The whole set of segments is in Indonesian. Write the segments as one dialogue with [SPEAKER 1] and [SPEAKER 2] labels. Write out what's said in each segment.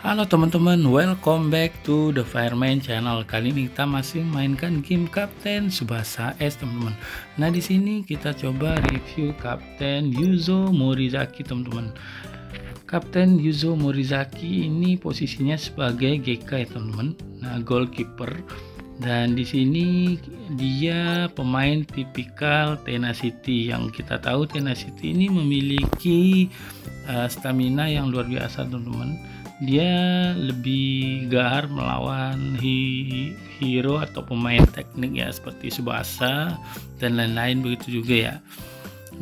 [SPEAKER 1] Halo teman-teman, welcome back to the Fireman Channel. Kali ini kita masih mainkan game Kapten Tsubasa S, teman-teman. Nah, di sini kita coba review Kapten Yuzo Morizaki, teman-teman. Kapten Yuzo Morizaki ini posisinya sebagai GK ya, teman-teman. Nah, goalkeeper. Dan di sini dia pemain tipikal Tenacity. Yang kita tahu Tenacity ini memiliki stamina yang luar biasa, teman-teman. Dia lebih gahar melawan hero atau pemain teknik ya, seperti Tsubasa dan lain-lain, begitu juga ya.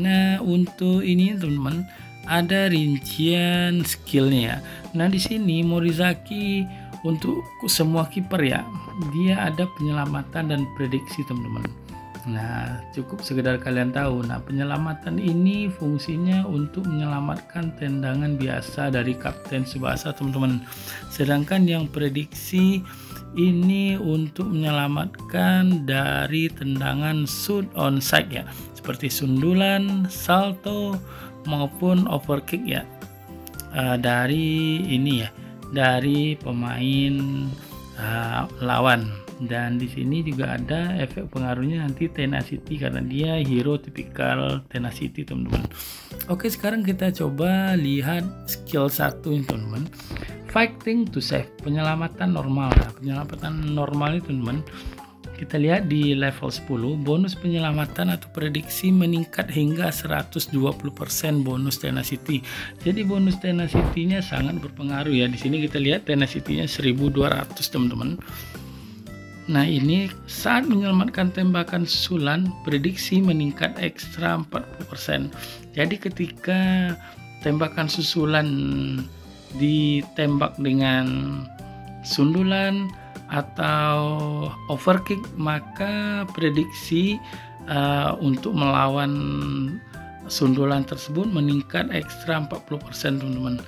[SPEAKER 1] Nah, untuk ini teman-teman ada rincian skillnya ya. Nah, di sini Morizaki untuk semua kiper ya, dia ada penyelamatan dan prediksi, teman-teman. Nah, cukup sekedar kalian tahu. Nah, penyelamatan ini fungsinya untuk menyelamatkan tendangan biasa dari Kapten Tsubasa, teman-teman. Sedangkan yang prediksi ini untuk menyelamatkan dari tendangan shoot on side ya, seperti sundulan, salto maupun overkick ya, dari ini ya, dari pemain lawan. Dan di sini juga ada efek pengaruhnya nanti Tenacity karena dia hero tipikal Tenacity, teman-teman. Oke, sekarang kita coba lihat skill 1 ini, teman-teman. Fighting to save, penyelamatan normal. Nah, penyelamatan normal itu, teman-teman, kita lihat di level 10, bonus penyelamatan atau prediksi meningkat hingga 120% bonus Tenacity. Jadi bonus Tenacity-nya sangat berpengaruh ya. Di sini kita lihat Tenacity-nya 1200, teman-teman. Nah, ini saat menyelamatkan tembakan susulan, prediksi meningkat ekstra 40%. Jadi ketika tembakan susulan ditembak dengan sundulan atau overkick, maka prediksi untuk melawan sundulan tersebut meningkat ekstra 40%, teman-teman.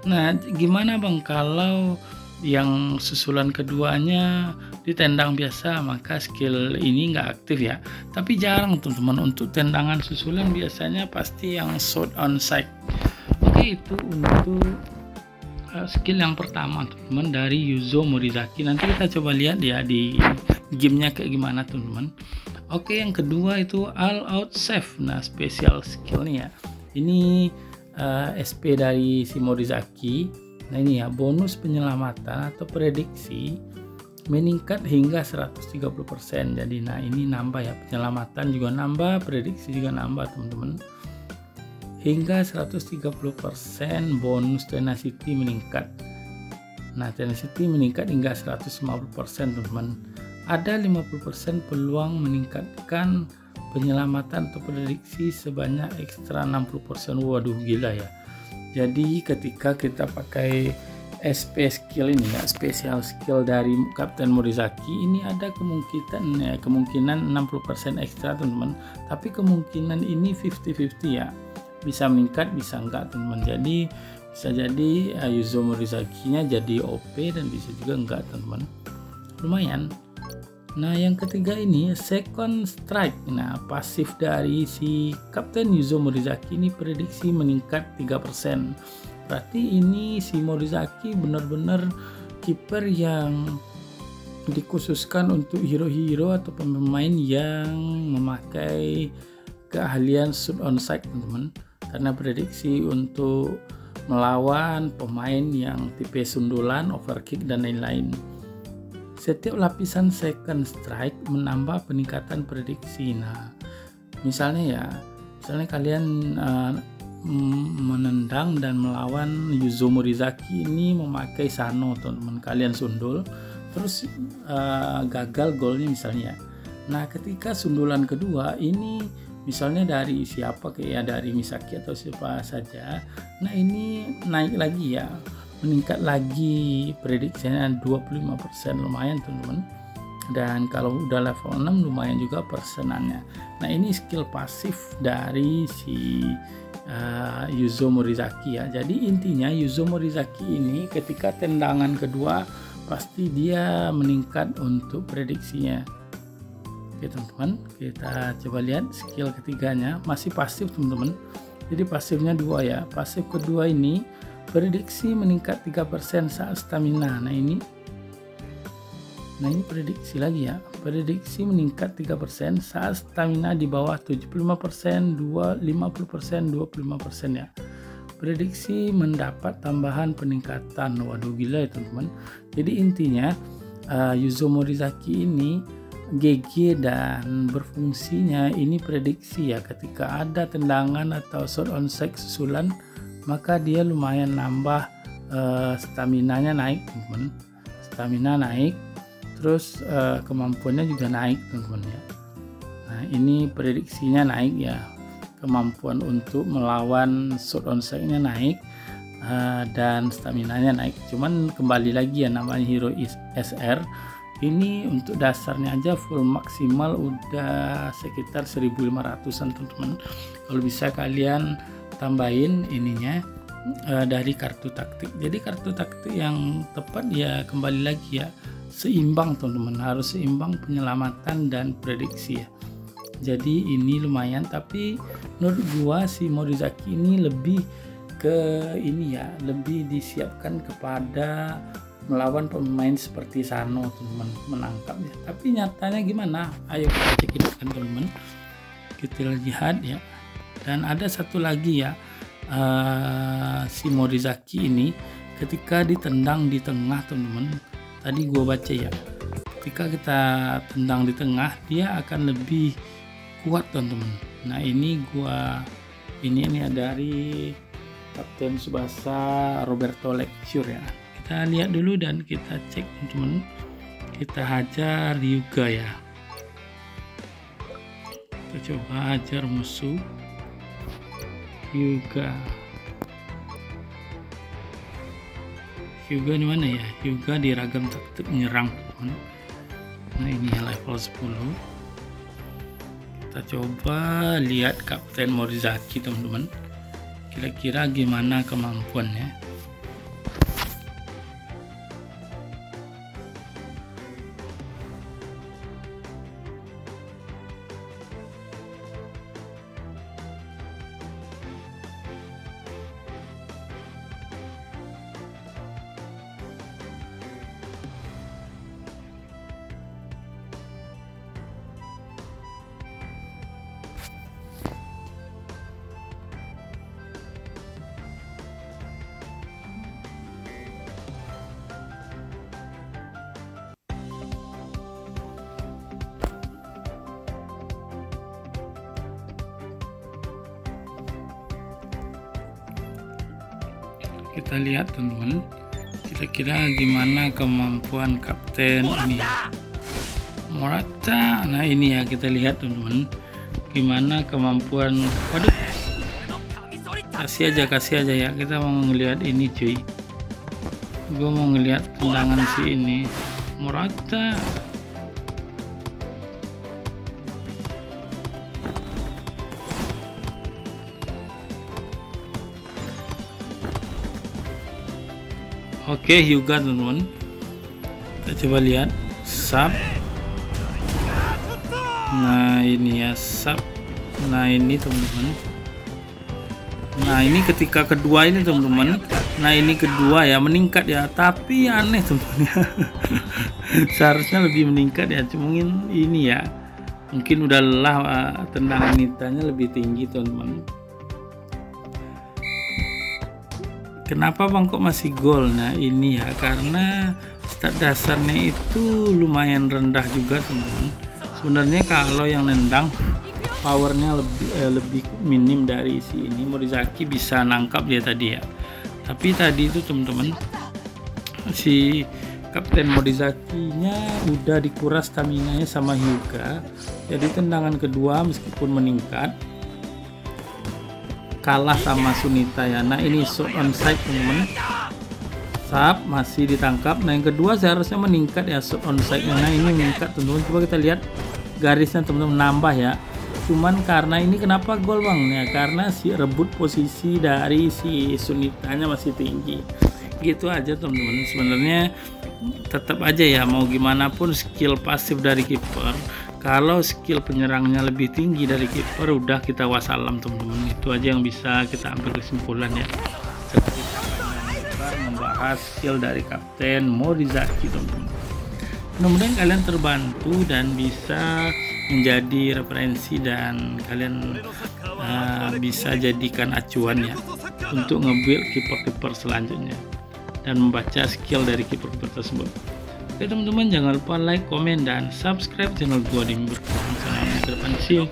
[SPEAKER 1] Nah, gimana Bang kalau yang susulan keduanya ditendang biasa, maka skill ini nggak aktif ya. Tapi jarang, teman-teman, untuk tendangan susulan biasanya pasti yang shot on side. Oke, itu untuk skill yang pertama, teman-teman, dari Yuzo Morizaki. Nanti kita coba lihat ya di gamenya kayak gimana, teman-teman. Oke, yang kedua itu all out save. Nah, spesial skillnya ini SP dari si Morizaki. Nah, ini ya, bonus penyelamatan atau prediksi meningkat hingga 130%. Jadi nah, ini nambah ya, penyelamatan juga nambah, prediksi juga nambah, teman-teman. Hingga 130% bonus Tenacity meningkat. Nah, Tenacity meningkat hingga 150%, teman-teman. Ada 50% peluang meningkatkan penyelamatan atau prediksi sebanyak ekstra 60%. Waduh, gila ya. Jadi ketika kita pakai SP skill ini ya, special skill dari Kapten Morizaki, ini ada kemungkinan 60% ekstra, teman-teman. Tapi kemungkinan ini 50-50 ya, bisa meningkat bisa enggak, teman-teman. Jadi bisa jadi Yuzo Morizaki-nya jadi OP dan bisa juga enggak, teman-teman. Lumayan. Nah, yang ketiga ini second strike. Nah, pasif dari si Kapten Yuzo Morizaki ini prediksi meningkat 3%. Berarti ini si Morizaki benar-benar kiper yang dikhususkan untuk hero-hero atau pemain yang memakai keahlian shoot on side, teman-teman. Karena prediksi untuk melawan pemain yang tipe sundulan, overkick dan lain-lain. Setiap lapisan second strike menambah peningkatan prediksi. Nah, misalnya kalian menendang dan melawan Yuzo Morizaki ini memakai Sano, teman-teman, kalian sundul terus gagal golnya misalnya. Nah, ketika sundulan kedua ini misalnya dari siapa, kayak dari Misaki atau siapa saja, nah ini naik lagi ya, meningkat lagi prediksinya 25%, lumayan, teman-teman. Dan kalau udah level 6 lumayan juga persenannya. Nah, ini skill pasif dari si Yuzo Morizaki ya. Jadi intinya Yuzo Morizaki ini ketika tendangan kedua pasti dia meningkat untuk prediksinya. Oke, teman-teman, kita coba lihat skill ketiganya, masih pasif, teman-teman. Jadi pasifnya 2 ya. Pasif kedua ini prediksi meningkat 3% saat stamina. Nah ini prediksi lagi ya, prediksi meningkat 3% saat stamina di bawah 75%, 50%, 25% ya. Prediksi mendapat tambahan peningkatan. Waduh, gila ya teman-teman. Jadi intinya Yuzo Morizaki ini GG dan berfungsinya ini prediksi ya, ketika ada tendangan atau shot on strike susulan maka dia lumayan nambah stamina-nya naik teman-teman. Stamina naik, terus kemampuannya juga naik teman-teman ya. Nah ini prediksinya naik ya, kemampuan untuk melawan shot on strike-nya naik dan stamina-nya naik. Cuman kembali lagi ya, namanya hero SR ini untuk dasarnya aja full maksimal udah sekitar 1500-an teman-teman. Kalau bisa kalian tambahin ininya dari kartu taktik. Jadi kartu taktik yang tepat ya kembali lagi ya, seimbang teman-teman, harus seimbang penyelamatan dan prediksi ya. Jadi ini lumayan, tapi menurut gua si Morizaki ini lebih ke ini ya, lebih disiapkan kepada melawan pemain seperti Sano teman-teman, menangkap ya. Tapi nyatanya gimana? Ayo kita cek kan teman-teman, kita lihat ya. Dan ada satu lagi ya, si Morizaki ini ketika ditendang di tengah teman-teman, tadi gua baca ya, ketika kita tendang di tengah dia akan lebih kuat teman-teman. Nah ini ini dari Kapten Tsubasa Roberto Lecture ya. Kita lihat dulu dan kita cek teman-teman. Kita hajar Ryuga ya, kita coba hajar musuh Hyuga di mana ya? Hyuga di ragam taktik menyerang teman-teman. Nah ini level 10. Kita coba lihat Kapten Morizaki teman-teman, kira-kira gimana kemampuannya. Kita lihat teman-teman, kira-kira gimana kemampuan Kapten ini Morata. Nah ini ya, kita lihat teman-teman gimana kemampuan. Waduh, kasih aja ya, kita mau ngelihat ini cuy. Gue mau ngelihat tendangan si ini Morata. Oke, Hyuga teman-teman, kita coba lihat sub. Nah ini ya sub. Nah ini teman-teman, nah ini ketika kedua ini teman-teman, nah ini kedua ya meningkat ya, tapi aneh teman-teman. Seharusnya lebih meningkat ya, cuman ini ya mungkin udah lelah, tendangan nitanya lebih tinggi teman-teman. Kenapa Bang kok masih gol? Nah ini ya karena stat dasarnya itu lumayan rendah juga teman-teman. Sebenarnya kalau yang nendang powernya lebih minim dari si ini. Morizaki bisa nangkap dia tadi ya, tapi tadi itu teman-teman si Kapten Morizakinya udah dikuras stamina-nya sama Hyuga. Jadi tendangan kedua meskipun meningkat, kalah sama Sunita ya. Nah ini shot on strike teman-teman, sub masih ditangkap. Nah yang kedua seharusnya meningkat ya shot on strike. Nah ini meningkat teman-teman, coba kita lihat garisnya teman-teman, nambah ya. Cuman karena ini kenapa gol Bang ya, karena si rebut posisi dari si Sunitanya masih tinggi. Gitu aja teman-teman. Sebenarnya tetap aja ya, mau gimana pun skill pasif dari kiper, kalau skill penyerangnya lebih tinggi dari kiper udah kita wassalam teman-teman. Itu aja yang bisa kita ambil kesimpulan ya. membahas skill dari Kapten Morizaki, teman-teman. Mudah-mudahan kalian terbantu dan bisa menjadi referensi, dan kalian bisa jadikan acuan ya untuk nge-build kiper-kiper selanjutnya dan membaca skill dari kiper-kiper tersebut. Oke teman-teman, jangan lupa like, komen, dan subscribe channel gua di berkembang ke depan. See you.